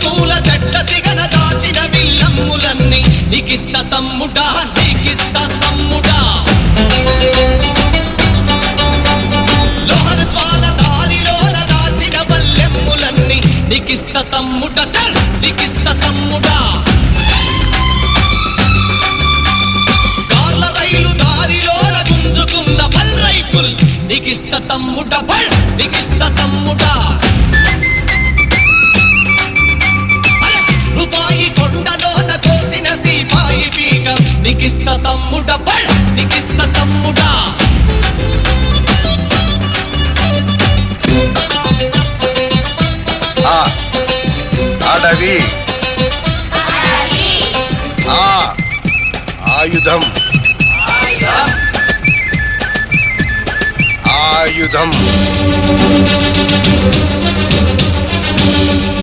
పూల జట్ట సిగన దాచిన విల్లమ్ములన్నీ నీకిస్త తమ్ముడా నీకిస్త తమ్ముడా లోహన జ్వాల దారిలోన దాచిన బల్లెమ్ములన్నీ నీకిస్త తమ్ముడ చల్ నీకిస్త తమ్ముడా కార్ల రైలు దారిలోన గుంజుకున్న బల్ రైఫుల్ నీకిస్త తమ్ముడ బల్ నీకిస్త తమ్ముడా రూపాయి కొండలోన కోసిన సీపాయి పీక నీకిస్త తమ్ముడ బల్ నీకిస్త తమ్ముడా అడవి ఆయుధం ఆయుధం